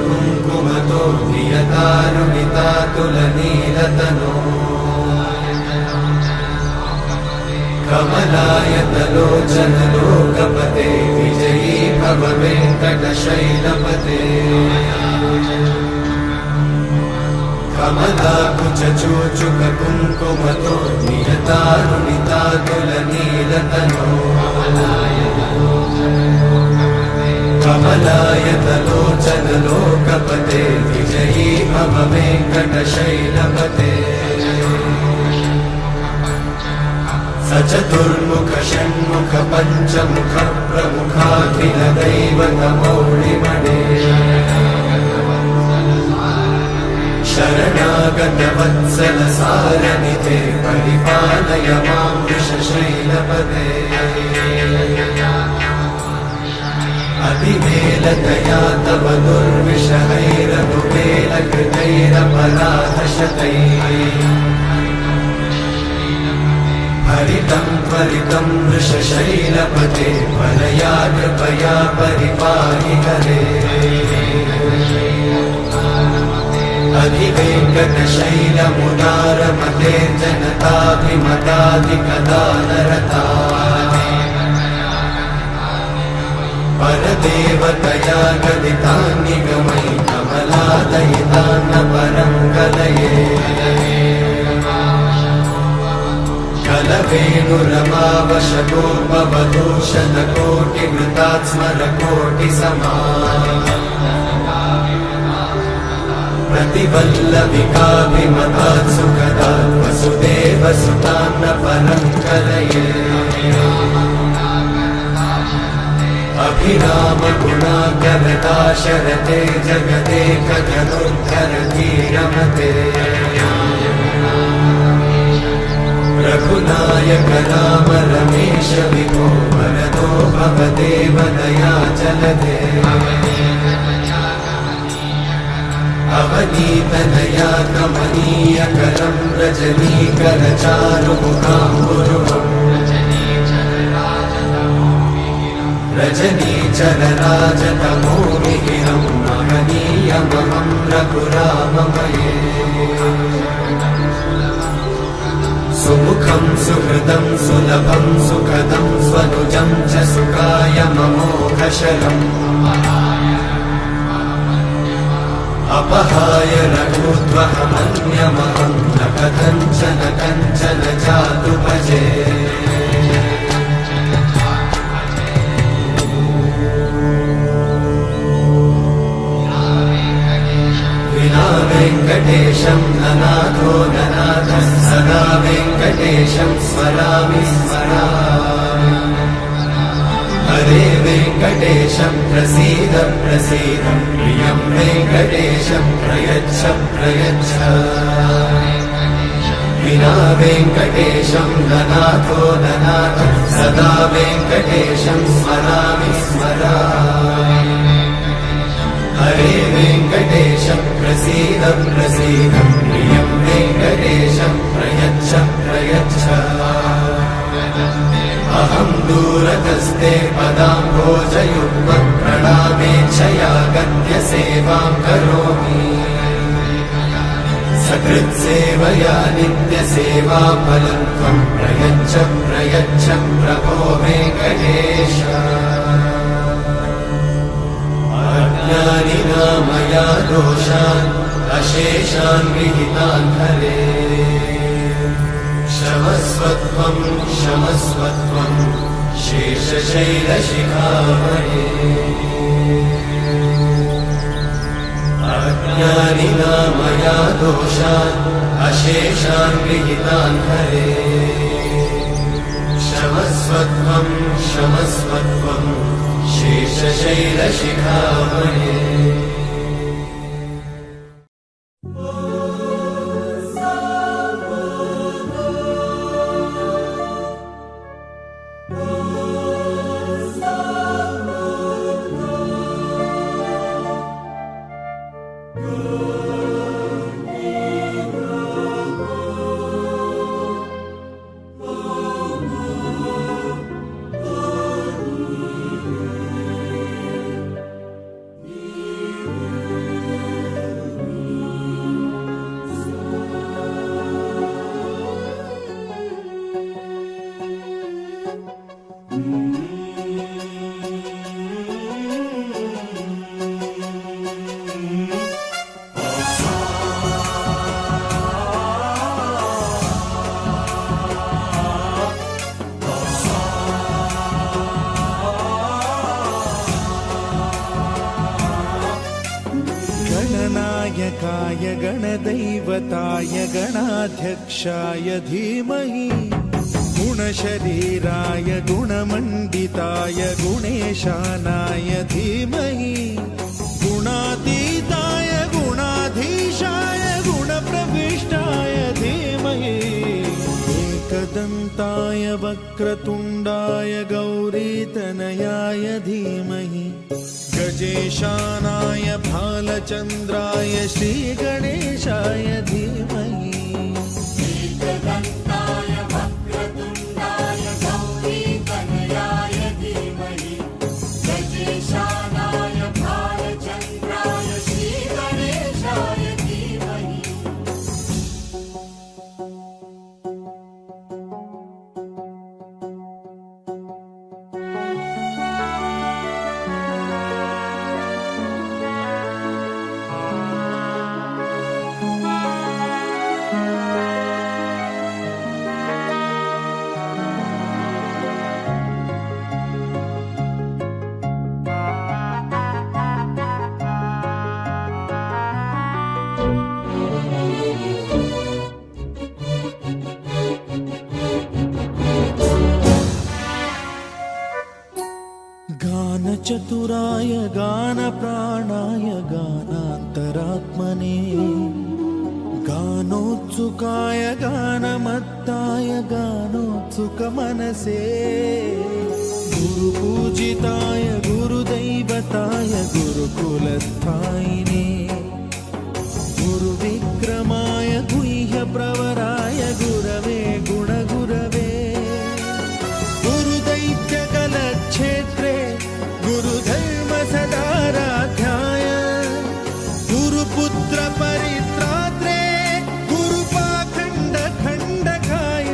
कुङ्कुमतो नियतारुणितातुलनीलतनो कमलायतलोचनलोकपते विजयी भव वेङ्कटशैलपते कमलाकुचूचुककुङ्कुमतो नियतारुणितातुलनीलतनो कमलायतलोचनलोकपते विजयी भव वेङ्कटशैलपते सचतुर्मुख षण्मुख पञ्चमुख प्रमुखाखिल दैवतमौळिमणे शरणागत वत्सल सारनिधे परिपालय मां वृषशैलपते अतिवेलतया तव दुर्विषहैरनुवेलकृतैरपराधशतैः हरितं त्वरितं वृषशैलपते वरया कृपया परिपाहि हरे अधिवेङ्कटशैलमुदारमते जनताभिमताधिकदानरता परदेवतया गदितान्निगमै कमलादयितान्न परं कलये कलवेणुरमावशगोपवधूषणकोटिवृतात् स्मरकोटिसमा प्रतिवल्लविकाभिमतात् सुखदात् वसुदेवसुतान्न परं कलये अभिरामगुणाकरदाशरथे जगदेकधनुर्धरधीरमते रघुनायक राम रमेश विभो वरदो भवदेव दयाचलधे अवनीतनया कमनीयकरं रजनीकरचारुमुखाम्बुरुहम् रजनीचरराजतमोमिहिरं महनीयमहं रघुराममये सुमुखं सुहृदं सुलभं सुखदं स्वनुजं च सुखाय ममोघशरम् अपहाय रघुत्वहमन्यमहं न कथञ्चन कञ्चन जातु भजे विना वेङ्कटेशं ननाथो ननाथः सदा वेङ्कटेशं स्मरामि स्मरामि हरे वेङ्कटेशं प्रसीद प्रसीद प्रियं वेङ्कटेशं प्रयच्छ प्रयच्छ विना वेङ्कटेशं ननाथो ननाथः सदा वेङ्कटेशं स्मरामि स्मरामि हरे वेङ्कटेशं प्रसीद प्रसीद प्रियं वेङ्कटेशं प्रयच्छ प्रयच्छ अहं दूरतस्ते पदाम्भोजयुग्मं प्रणामेच्छया गद्यसेवां करोमि सकृत्सेवया नित्यसेवाफलं त्वं प्रयच्छ प्रयच्छ प्रभो वेङ्कटेश अज्ञानिना मया दोषान् अशेषान् विहितान् हरे क्षमस्वत्वं क्षमस्वत्वं शेषशैलशिखामणे अज्ञानिना मया दोषान् अशेषान् विहितान् हरे क्षमस्वत्वं क्षमस्वत्वं शेषशैलशिखामणे गणनायकाय गणदैवताय गणाध्यक्षाय धीमहि गुणशरीराय गुणमण्डिताय गुणेशानाय धीमहि गुणातीताय गुणाधीशाय गुणप्रविष्टाय धीमहि एकदन्ताय वक्रतुण्डाय गौरीतनयाय धीमहि गजेशानाय भालचन्द्राय श्रीगणेशाय धीमहि एकदन्ताय वक्रतुण्डाय गौरीतनयाय धीमहि गजेशानाय भालचन्द्राय श्रीगणेशाय धीमहि गानचतुराय गानप्राणाय गानान्तरात्मने गानोत्सुकाय गानमत्ताय गानोत्सुकमनसे गुरुपूजिताय गुरुदैवताय गुरुकुलस्थायिने गुरुविक्रमाय गुह्यप्रवराय गुरवे गुणगुरवे गुरुदैत्यकलक्षेत्रे गुरुधर्मसदाराध्याय गुरुपुत्रपरित्रात्रे गुरुपाखण्डखण्डकाय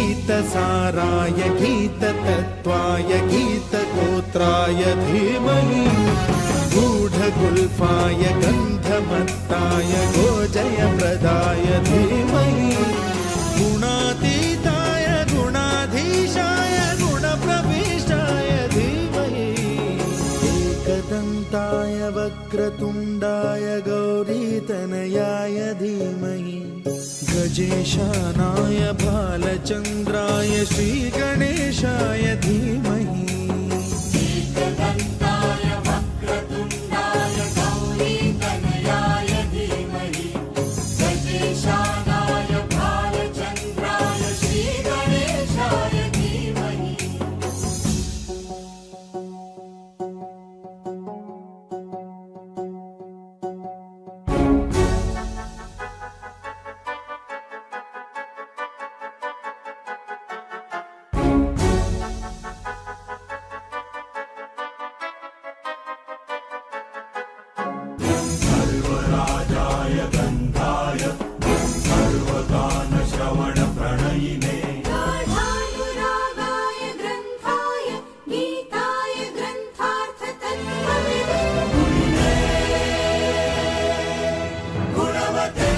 गीतसाराय गीततत्त्वाय गीतगोत्राय धीमहि गूढगुल्फाय गन्धमत्ताय गोजयप्रदाय धीमहि गुणातीताय गुणाधीशाय गुणप्रविष्टाय धीमहि एकदन्ताय वक्रतुण्डाय गौरीतनयाय धीमहि गजेशानाय भालचन्द्राय श्रीगणेशाय धीमहि एकदन्ताय वक्रतुण्डाय गौरीतनयाय धीमहि गजेशानाय भालचन्द्राय श्रीगणेशाय धीमहि सर्वराजाय गन्धाय सर्वगानश्रवणप्रणयिने गाढानुरागाय ग्रन्थाय गीताय ग्रन्थार्थतत्त्वविदे गुणवते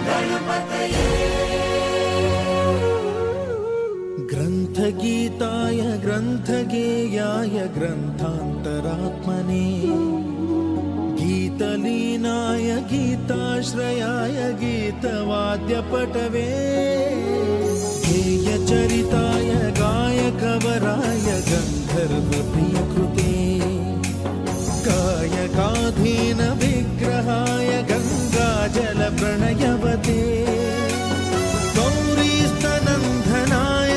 गणपतये ग्रन्थगीताय ग्रन्थगेयाय ग्रन्थान्तरात्मने गीतलीनाय गीताश्रयाय गीतवाद्यपटवे गेयचरिताय गायकवराय गन्धर्वप्रियकृते कायकाधीन विग्रहाय गङ्गाजलप्रणयवते गौरीस्तनन्दनाय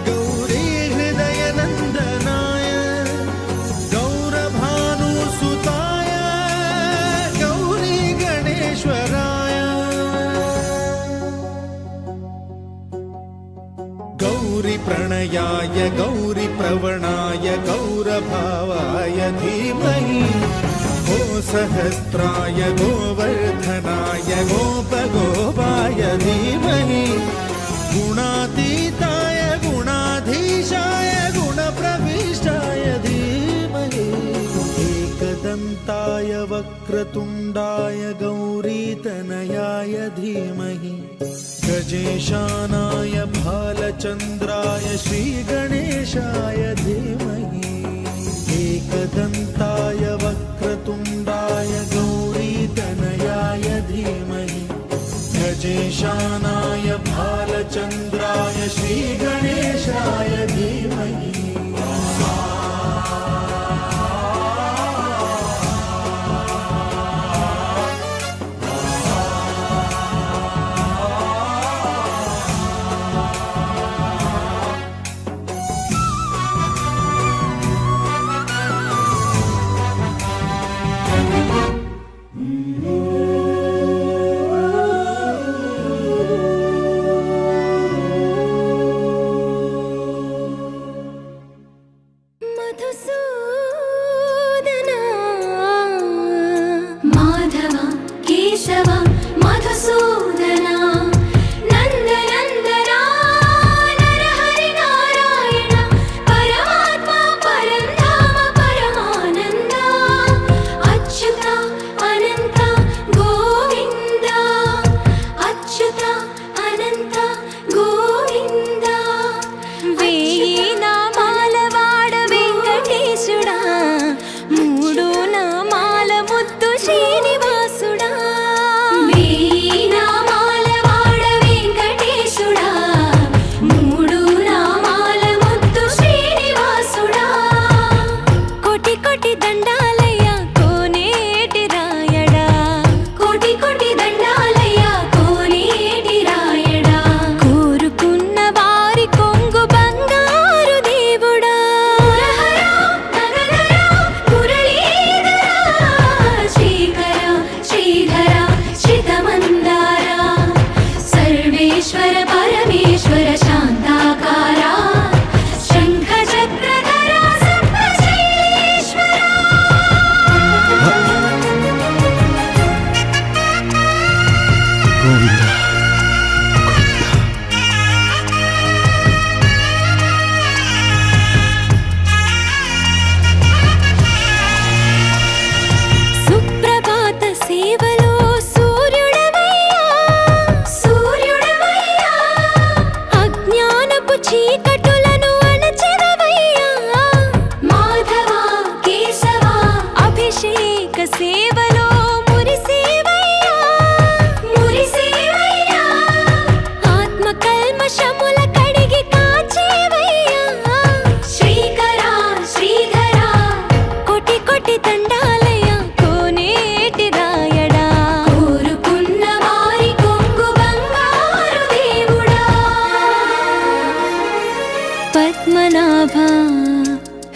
गौरीहृदयनन्दनाय गौरभानुसुताय गौरीगणेश्वराय गौरीप्रणयाय गौरीप्रवणाय गौरभावाय धीमहि गोसहस्राय गोवर्धनाय गोपगोपाय धीमहि गुणातीताय गुणाधीशाय गुणप्रविष्टाय धीमहि एकदन्ताय वक्रतुण्डाय गौरीतनयाय धीमहि गजेशानाय भालचन्द्राय श्रीगणेशाय धीमहि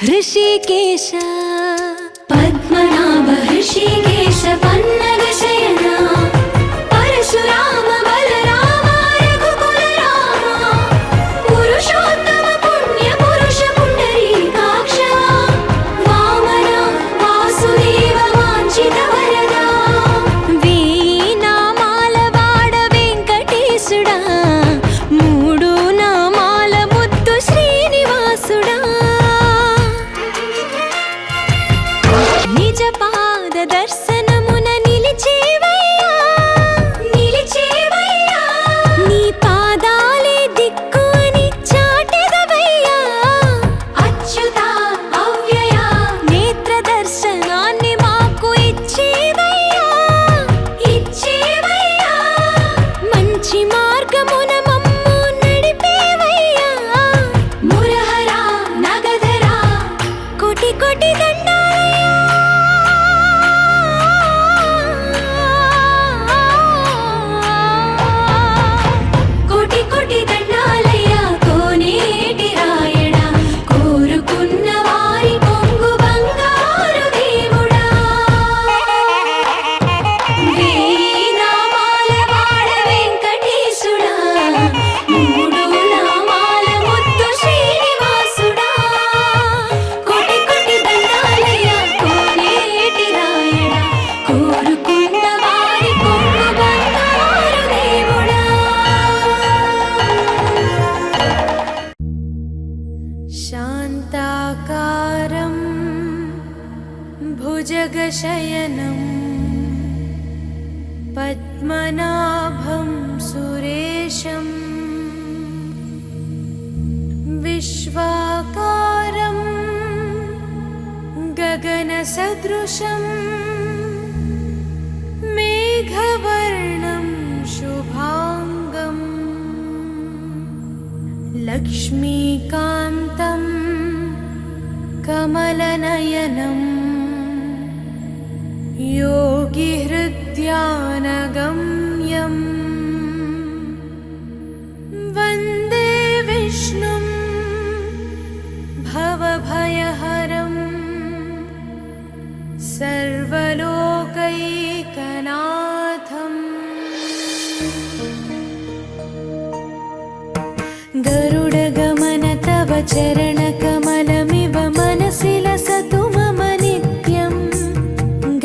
हृषिकेश पद्मनाभ हृषिकेश पन्नग शयना परशुराम बलराम रघुकुल राम पुरुषोत्तम पुण्य पुरुष पुण्डरीकाक्ष वामन वासुदेव वाञ्छित वरदा వీణామాల వాడ వెంకటేశుడా మూడు నామాల ముద్దు శ్రీనివాసుడా నిజ పాద దర్శనమున నిలిచేవయ్యా నిలిచేవయ్యా నీ పాదాలే దిక్కు అని చాటెదవయ్యా అచ్యుత అవ్యయ నేత్ర దర్శనాన్ని మాకు ఇచ్చేవయ్యా ఇచ్చేవయ్యా మంచి మార్గమున మమ్ము నడిపేవయ్యా మురహర నగధర కోటి కోటి కోటి కోటి దండాలయ్యా కోనేటి రాయడా కోరుకున్న వారి కొంగు బంగారు దేవుడా వేనామాల వాడ వెంకటేశుడా మూడు నామాల ముద్దు శ్రీనివాసుడా కోటి కోటి దండాలయ్యా కోనేటి రాయడా కోరుకున్న వారి కొంగు బంగారు దేవుడా శాంతాకారం భుజగశయనం పద్మనాభం సురేశం విశ్వాకారం గగనసదృశం మేఘవర్ణం శుభాంగం లక్ష్మీకాంతం కమలనయనం योगिहृद्यानगम्यम् वन्दे विष्णुं भवभयहरं सर्वलोकैकनाथम् गरुडगमन तव चरणकमलमिव मनसि लसतु मम नित्यम्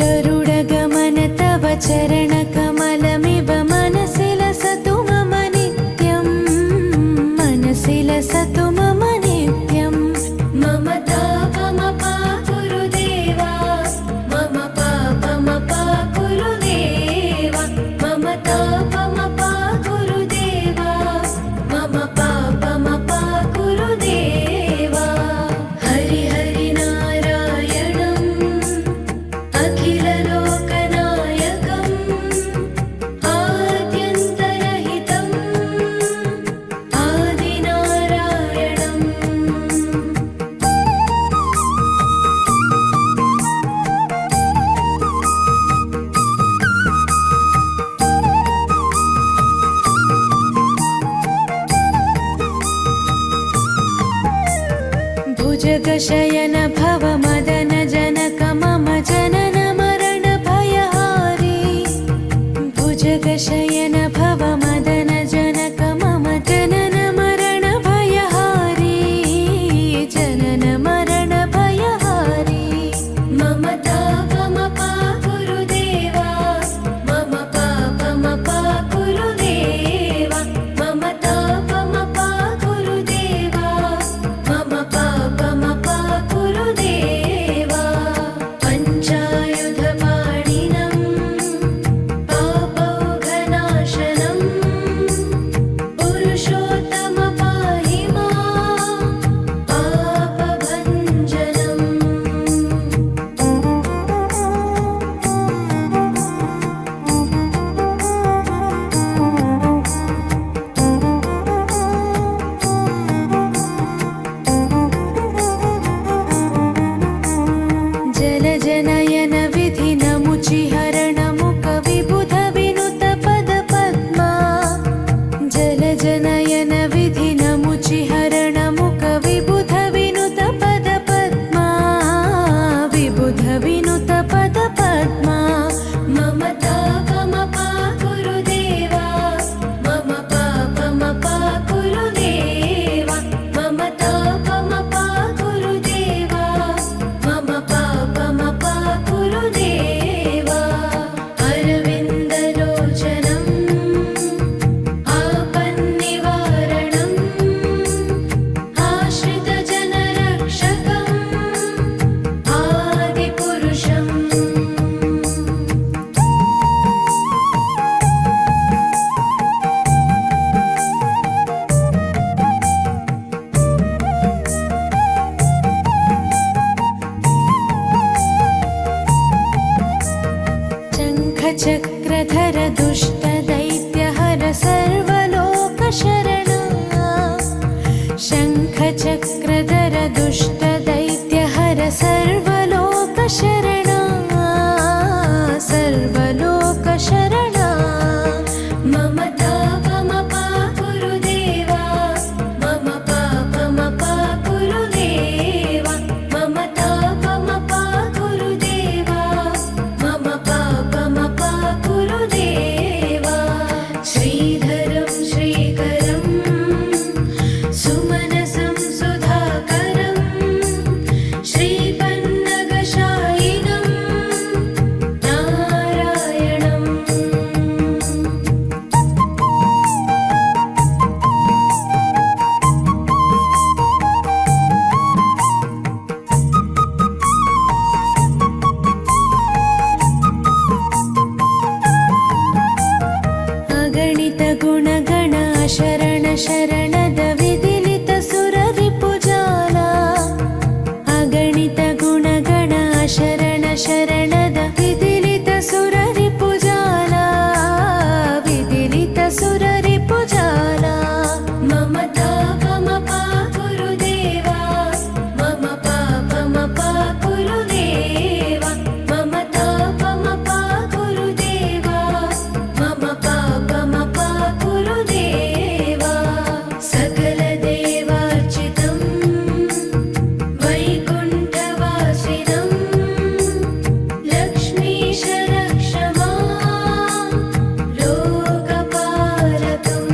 गरुडगमन तव चरणकमलमिव मनसि लसतु मम नित्यम् मनसि लसतु मम नित्यम् मम तापमपा गुरुदेवा मम पापमपा गुरुदेवा मम तापमपा गुरुदेवा मम पापमपा गुरुदेवा हरि हरि नारायणम् अखिललोकनायकम् आद्यन्तरहितम् आदिनारायणम् भुजगशयन भव मदन जनक मम जनन मरण भयहारी भुजगशयन भव मदन जनक मम जनन मरण भयहारी जनन मरण भयहारी मम तापमपा गुरुदेवा मम पापमपा गुरुदेवा मम तापमपा गुरुदेवा मम पापमपा गुरुदेवा दुष्टदैत्यहर सर्वलोकशरणा शङ्खचक्रधर दुष्टदैत्यहर सर्वलोकशरणा सर्वलोकशरणा मम तापमपा गुरुदेवा मम पापमपा गुरुदेवा मम तापमपा गुरुदेवा मम पापमपा गुरुदेवा श्रीधरं श्रीकरं सुमनसं सुधाकरं श्रीपन्नगशायिनं नारायणम् अगणित गुणगण शरण शरणद विदिलित सुररिपुजाला अगणित गुणगण शरण शरणद विदिलित सुररिपुजाला विदिलित सुररिपुजाला मम तापमपा गुरुदेवा मम पापमपा गुरुदेवा मम तापमपा गुरुदेवा मम पापमपा गुरुदेवा सकलदेवार्चितं वैकुण्ठवासिनं लक्ष्मीश रक्ष मां लोकपालकम्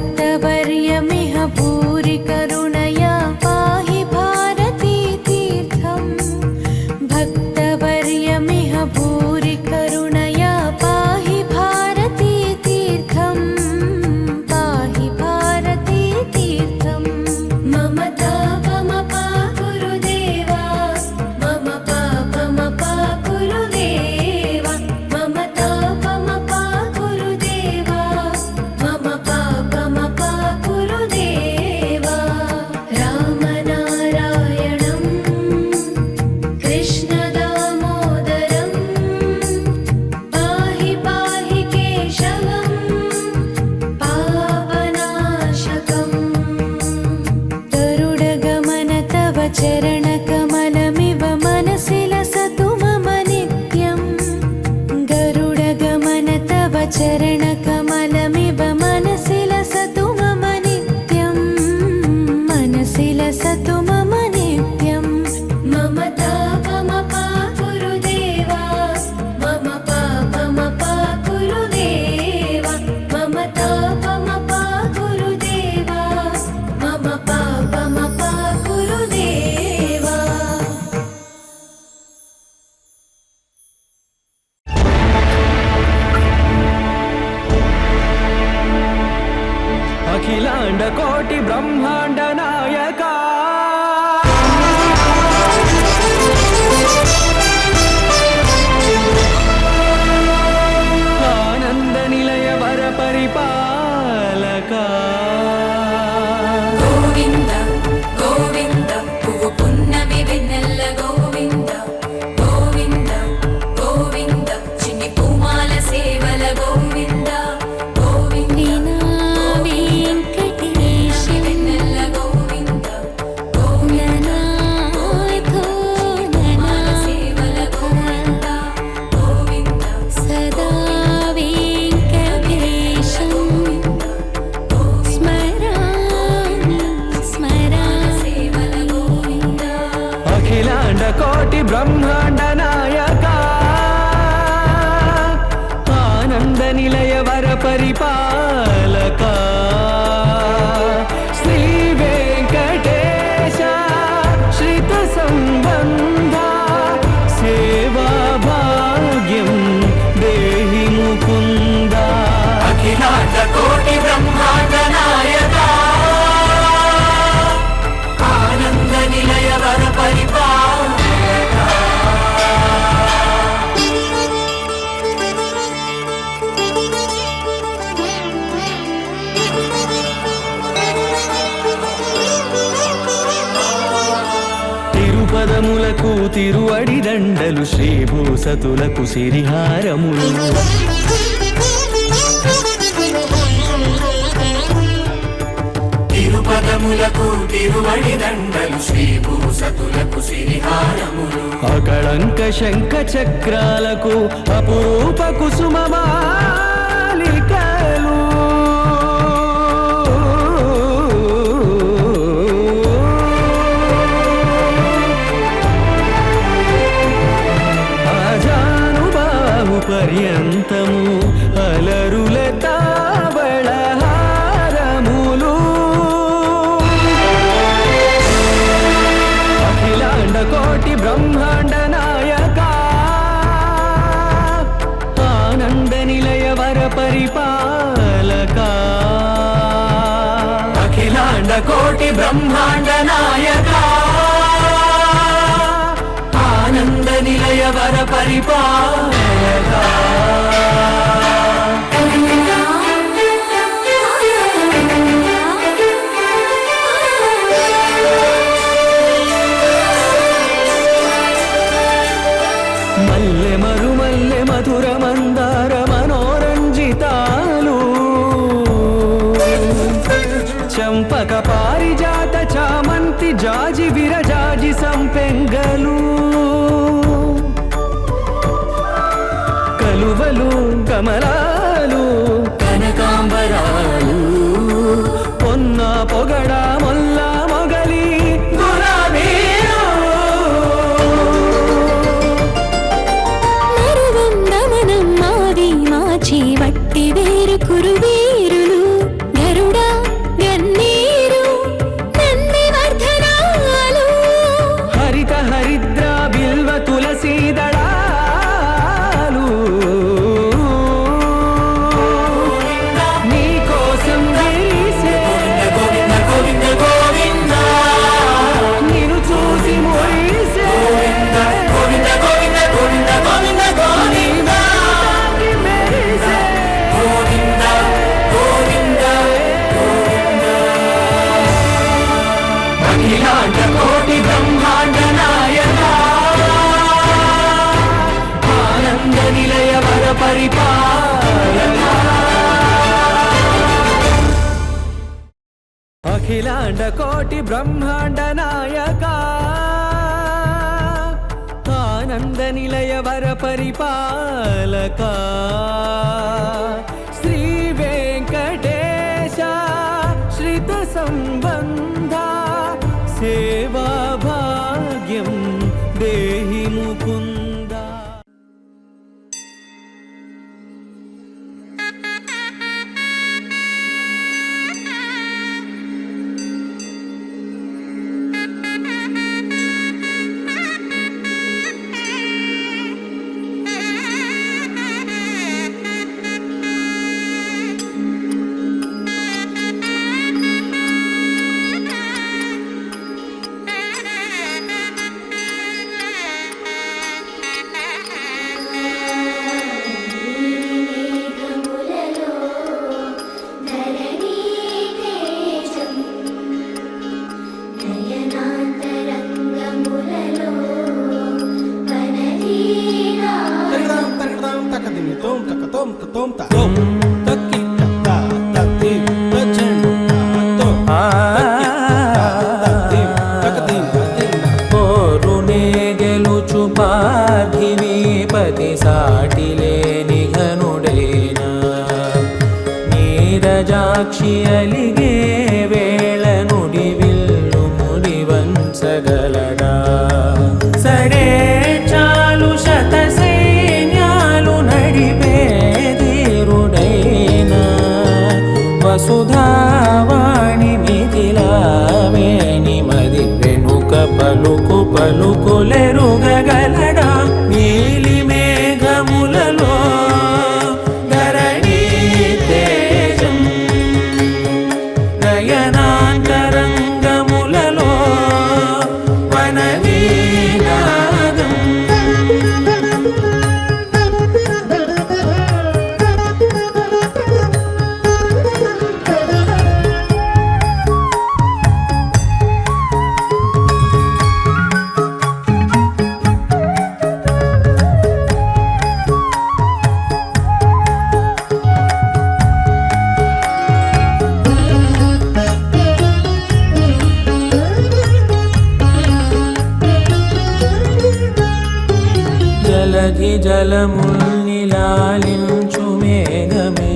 भक्तवर्यमिह भूरि करुणया पाहि भारती तीर्थम् भक्तवर्यमिह भूरि करुणया पाहि भारती तीर्थम् पाहि भारती तीर्थम् मम तापमपा गुरुदेवा मम पापमपा गुरुदेवा मम तापमपा गुरुदेवा मम पापमपा गुरुदेवा रामनारायणं कृष्णदामोदरं पाहि पाहि केशवं पापनाशकम् गरुडगमन तव चरणकमलमिव मनसि लसतु मम नित्यम् गरुडगमन तव चरणकमलमिव मनसि लसतु मम नित्यम् मनसि लसतु मम नित्यम् मम तापमपा गुरुदेवा मम पापमपा गुरुदेवा मम तापमपा गुरुदेवा मम पापमपा गुरुदेवा अखिलांड कोटि ब्रह्मांड नायका आनंद निलय वर परिपालका गोविंद गोविंद पुव्वु पुन्नमि वेन्नेल्ल गोविंद गोविंद गोविंद चिन्नि पूमाल सेवल गोविंद गोविंद वेङ्कटेश वेन्नेल्ल गोविंद गोविंद पूमाल सेवल गोविंद गोविंद सदा वेङ्कटेशं स्मरामि स्मरामि सेवल गोविंद अखिलांड कोटि ब्रह्मांड नायका आनंद निलय वर परिपालका श्री वेंकटेश श्रित संबंधा सेवा भाग्यं देहि मुकुंदा अखिलांड कोटि ब्रह्मांड नायका आनंद निलय वर परिपालका గిరిపదములకు తిరువడిదండలు శ్రీభూసతులకు సిరిహారములు తిరుపదములకు తిరువడిదండలు శ్రీభూసతులకు సిరిహారములు అకళంక శంఖ చక్రాలకు అపురూప కుసుమమాలికలు ఆజానుబాహు పర్యంతము అలరుల తావళహారములు అఖిలాండ కోటి బ్రహ్మాండ నాయక ఆనంద నిలయ వర పరిపాలక అఖిలాండ కోటి బ్రహ్మాండ నాయక ఆనంద నిలయ వర పరిపాలక మల్లె మరుమల్లె మధుర మందార మనోరంజితాలు చంపక పారిజాత చామంతి జాజి విరజాజి సంపెంగలు కలువలు కమలాలు కనకాంబరాలు పొన్న పొగడ మొల్ల మొగలి గులాబీలు మరువందమనం మాది మాచి వట్టి వేరు కురువీరులు గరుడ గన్నీరు నంది వర్ధనాలు హరిత హరిద్ర బిల్వ తులసీ దళాలు నీ కోసం విరిసే నిన్ను చూసి మురిసే నీ నాకి మెరిసే అఖిలాండ కోటి బ్రహ్మాండ నాయక ఆనంద నిలయ వర పరిపాలక అఖిలాండ కోటి బ్రహ్మాండ నాయక ఆనంద నిలయ వర పరిపాలక శ్రీ వెంకటేశ శ్రిత సంబంధ సేవా భాగ్యం దేహి ముకుంద. పార్థివీపతి సాటిలేని ఘనుడేన నీరజాక్షి అలిగే వేళ నుడి విల్లు ముడి వంచగలడా సడే చాలు శత సైన్యాలు నడిపే ధీరుడైన వసుధావాణి మిథిలావేణి మది వెనుక పలుకు పలుకులెరుగగలడా నీలి మేఘములలో ధరణి తేజం జలధి జలముల్నిలాలించు మేఘమే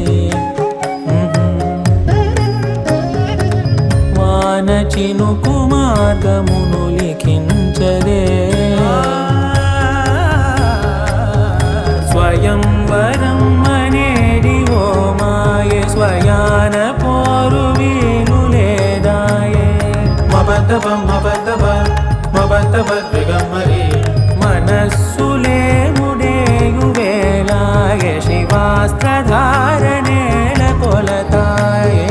వాన చినుకు మార్గమును లిఖించదే స్వయంవరం అనేడి ఓ మాయే స్వయాన పోరు వీలు లేదాయే మబద్దబ మబద్దబ మబద్దబ దిగమ్మరి మనస్సులే ముడేయు వేళాయే శివాస్త్రధారణేల కొలతాయే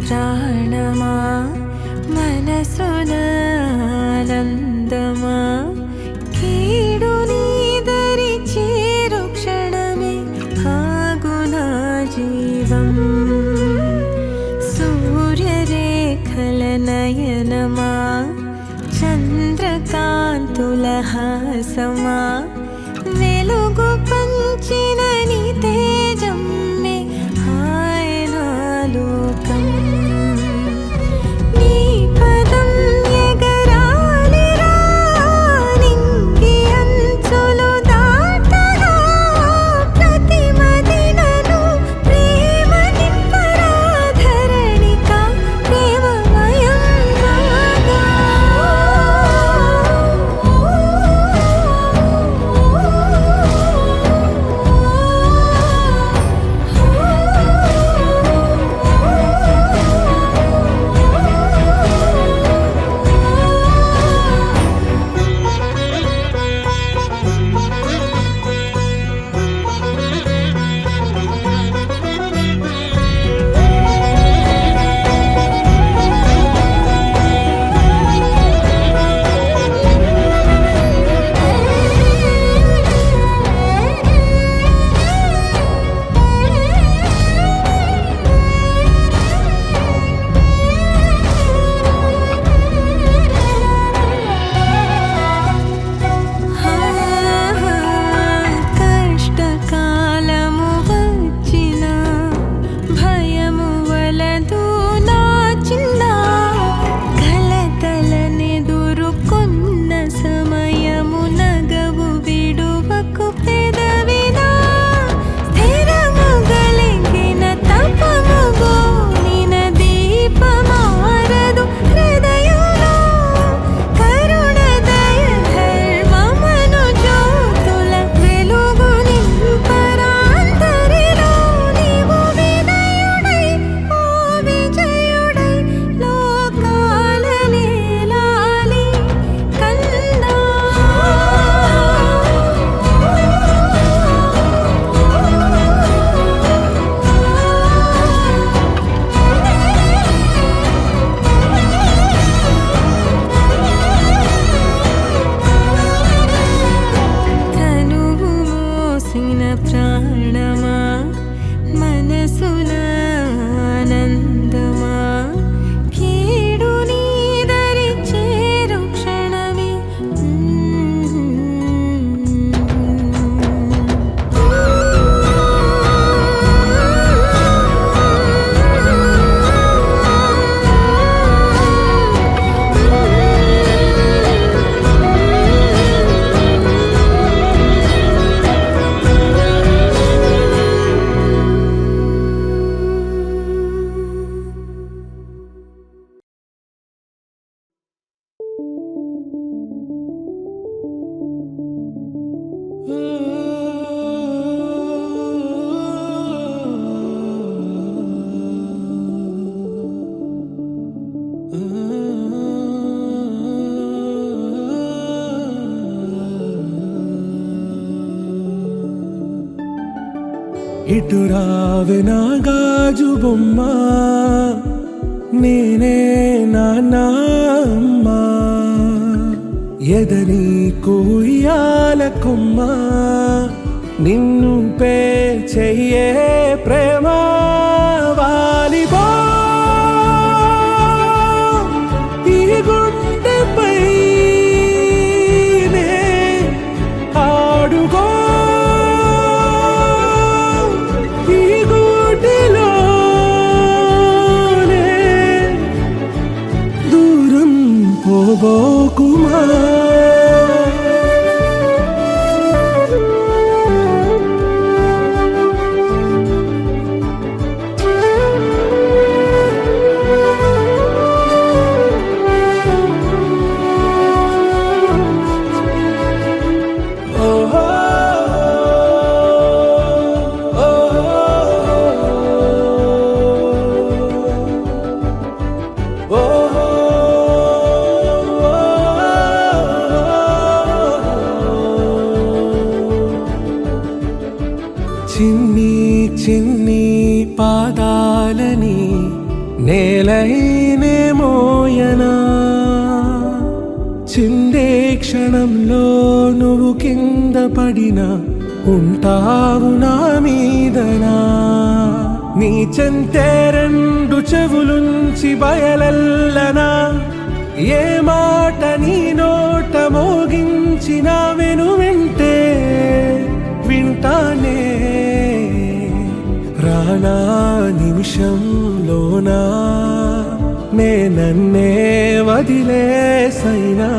ప్రాణమా మనసున ఆనందమా కీడు నీదరి చేరు క్షణమే ఆగున జీవం సూర్యరేఖల నయనమా చంద్రకాంతుల హాసమా వెలుగు పంచిన నీ తేజమ్మే లోకం నీ పదం ఎగరాలిరా నింగి అంచులు దాటగా ప్రతి మదినను ప్రేమ నింపరా ధరణిక ప్రేమమయం రాగా ఇటు రావే నా గాజు బొమ్మ, నేనే నాన్న అమ్మ, ఎదని కొయ్యాల కొమ్మ, నిన్ను పే చెయ్యే ప్రేమ వాలిబో ఈ గుండెపై ఆడుగో ఈ గుడిలోనే దూరం పోబోకుమా. చిన్ని చిన్ని పాదాలని నేలైనే మోయనా, చిందే క్షణంలో నువ్వు కింద పడినా ఉంటావు నా మీదనా. నీ చెంతే రెండు చెవులుంచి బయలెల్లనా, ఏ మాట నీ నోట మోగించిన వెను వింటే వింటానే. రానా నిమిషంలోనా నే నన్నే వదిలేసైనా.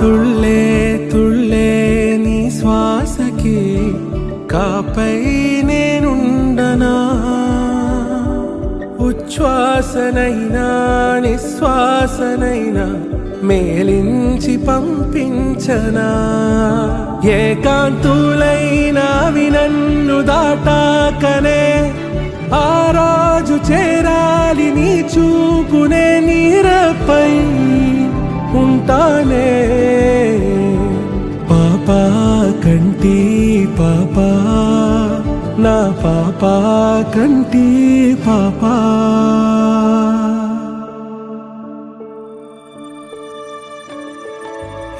తుళ్ళే తుళ్ళే నీ శ్వాసకి కాపై నేనుండనా, ఉచ్ఛ్వాసనైనా నిశ్వాసనైనా మేలించి పంపించనా. ఏకాంతులైనా వినన్ను దాటాకనే ఆ రోజు చేరాలి నీ చూపునే నీరపై ఉంటానే. పాపా కంటి పాపా నా పాపా కంటి పాపా.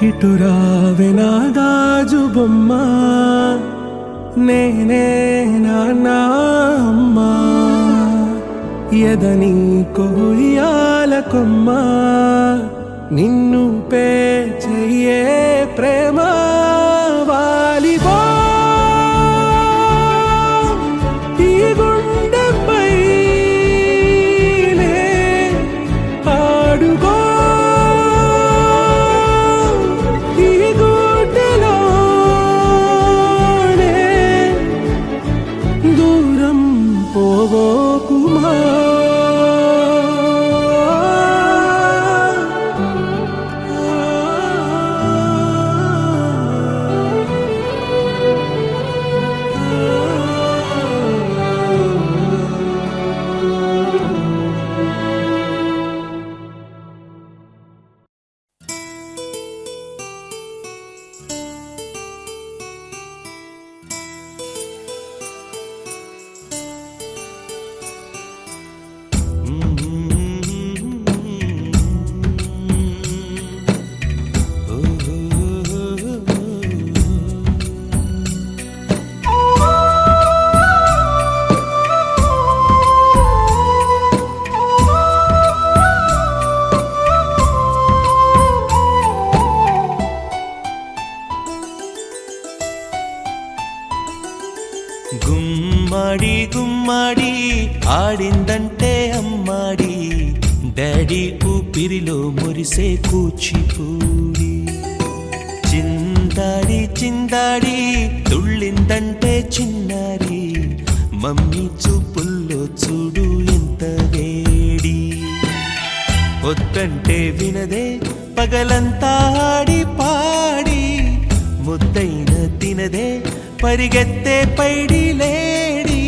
ఇటు రావే నా గాజు బొమ్మ, నేనే నాన్న అమ్మ, ఎదని కొయ్యాల కొమ్మ, నిన్ను పే చెయ్యే ప్రేమ వాలిబో ఈ గుండెపై ఆడుగో ఈ గుడిలోనే దూరం పోబోకుమా. గుమ్మడి గుమ్మడి ఆడిందంటే అమ్మాడి, డాడీ ఊపిరిలో మురిసే కూచిపూడి. చిందాడి చిందాడి తుళ్ళిందంటే చిన్నారి, మమ్మీ చూపుల్లో చూడు ఎంత వేడి. పొద్దు మాటంటే వినదే పగలంతా ఆడి పాడి ముద్దైన తినదే పరిగెత్తే పైడి లేడి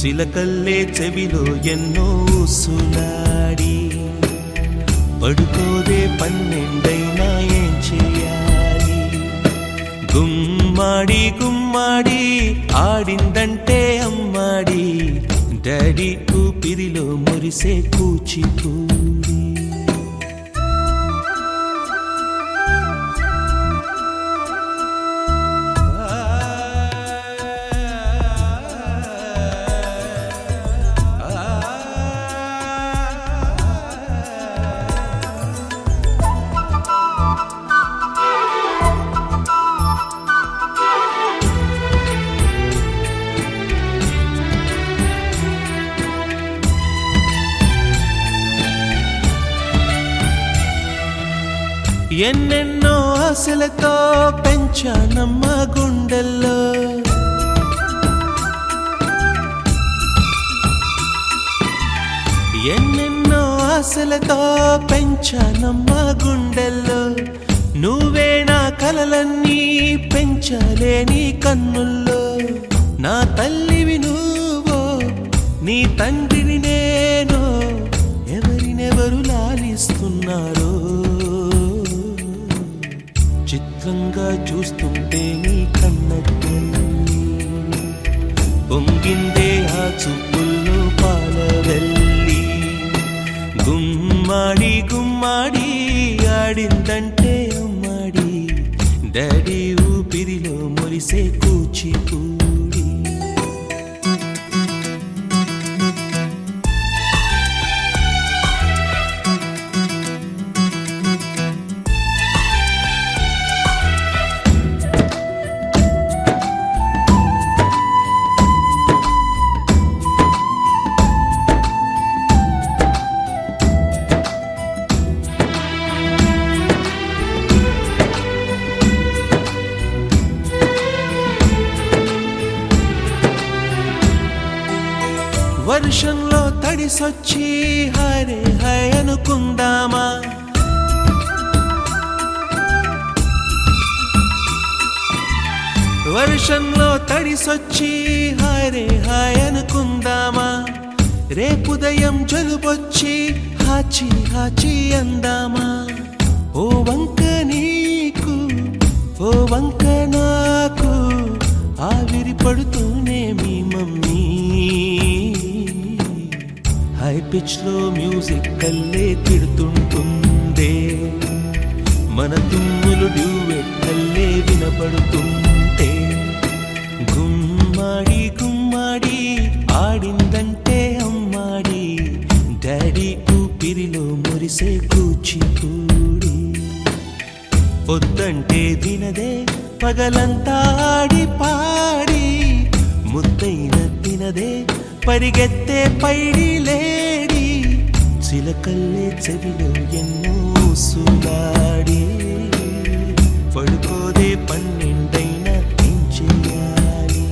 చిలకల్లే చెవిలో ఎన్నో సులాడి పడుకోదే పన్నెండైనా ఏం చేయాలి గుమ్మాడి గుమ్మాడి ఆడిందంటే అమ్మాడి డాడీ ఊపిరిలో మురిసే కూచిపూడి ఎన్నెన్నో ఆశలతో పెంచానమ్మ గుండెల్లో ఎన్నెన్నో ఆశలతో పెంచానమ్మ గుండెల్లో నువ్వే నా కలలన్నీ పెంచాలే నీ కన్నుల్లో నా తల్లివి నువ్వో నీ తండ్రిని నేను ఎవరినెవరు లాలిస్తున్నారో చిత్రంగా చూస్తుంటే నీ కన్నట్టు పొంగిందే ఆ చూపుల్లో పాలవెల్లి గుమ్మాడి గుమ్మాడి ఆడిందంటే అమ్మాడి డాడీ ఊపిరిలో మురిసే కూచిపూడి వర్షంలో తడిసొచ్చి హరే హై అనుకుందామా వర్షంలో తడిసొచ్చి హరే హై అనుకుందామా రేపుదయం జలుబొచ్చి హాచి హాచి అందామా ఓ వంక నీకు ఓ వంక నాకు ఆవిరి పడుతూనే మీ మమ్మీ హై పిచ్ లో మ్యూజిక్ కల్లే తిడుతుంటుందే మన తుమ్ములు డ్యూయెట్ కల్లే వినపడుతుంటే గుమ్మాడి గుమ్మాడి ఆడిందంటే అమ్మాడి డాడీ ఊపిరిలో మురిసే కూచిపూడి పొద్దంటే వినదే పగలంతా ఆడి పాడి ముద్దైన తినదే పరిగెత్తే పైడి లేడి చిలకల్లే చెవిలో ఎన్నో సులాడి పడుకోదే పన్నెండైనా ఏం చేయాలి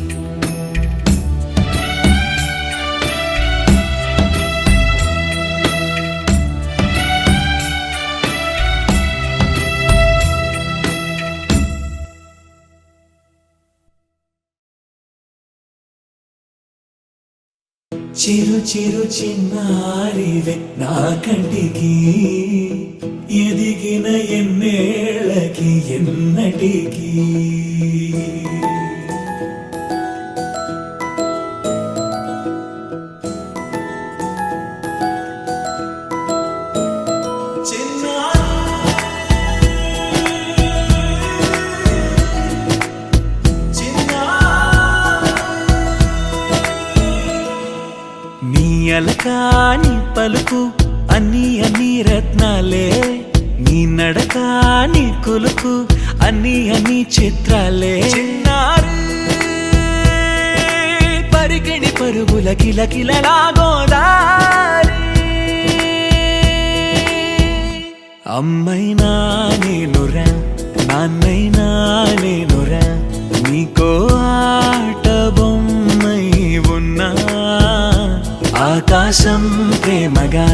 చిరు చిరు చిన్నారివే నా కంటికి ఎదిగిన ఎన్నేళ్ళకి ఎన్నటికి అలకాని పలుకు అన్ని అన్ని రత్నాలే నీ నడక నీ కులుకు అన్ని అన్ని చిత్రాలే చిన్నారు పరికిణి పరుగుల కిలకిలలా గోదారి అమ్మైనా నేనురా నాన్నైనా నేనురా నీకో ఆట బొమ్మై ఉన్నా ఆకాశం ప్రేమగా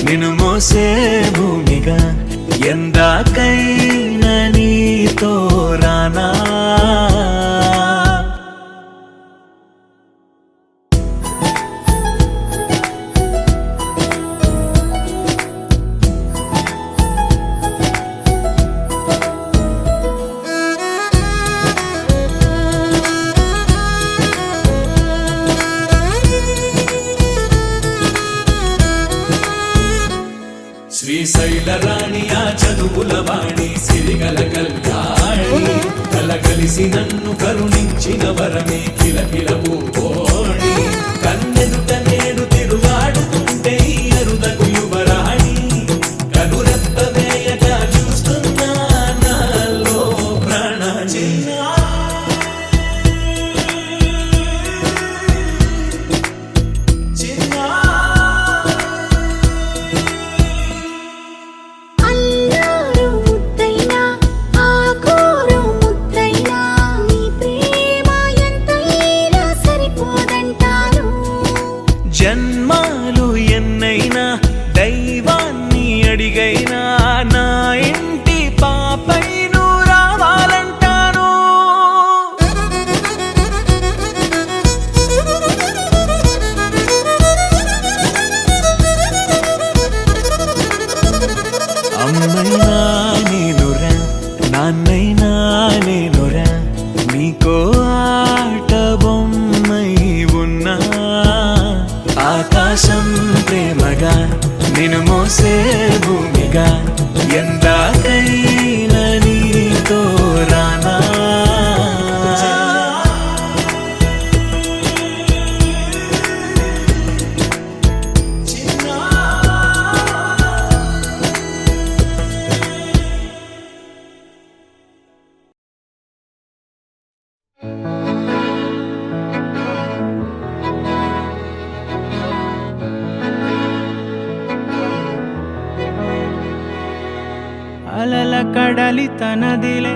నిన్ను మోసే భూమిగా ఎందాకైనా నీతో రానా శ్రీశైల రాణి ఆ చదువుల వాణి సిరిగల కళ్యాణి కలగలిసి నన్ను కరుణించిన వరమే కిలకిల పూకోణి కన్నెదుట నేడు తిరుగాడుతుంటే ఈ అరుదకు యువరాణి కనురెప్ప వేయక చూస్తున్నా నాలో ప్రాణ అల్లారు ముద్దైనా ఆకూరు ముద్దైనా నీ ప్రేమ ఎంతైనా సరిపోదంటాను జన్మాలు ఎన్నైనా దైవాన్ని అడిగైనా నా ఇంటి పాపై నువ్వు రావాలంటాను అమ్మైనా నేనురా నాన్నైనా నేనురా నీకో ఆట బొమ్మై ఉన్నా ఆకాశం ప్రేమగా నిన్ను మోసే భూమిగా ఎందాకైనా నీతో రానా అలల కడలి తనదిలే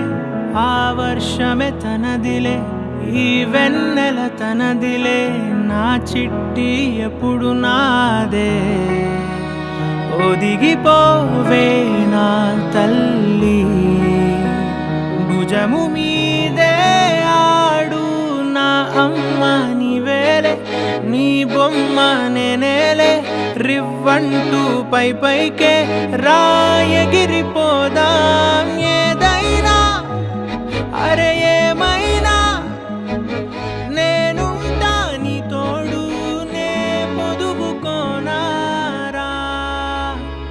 ఆ వర్షమే తనదిలే ఈ వెన్నెల తనదిలే నా చిట్టి ఎప్పుడు నాదే ఒదిగిపోవే నా తల్లి భుజము మీదే ఆడు నా అమ్మ నీవేలే నీ బొమ్మ నేనేలే రివ్వంటూ పైకే రాయగిరిపోదాం ఏ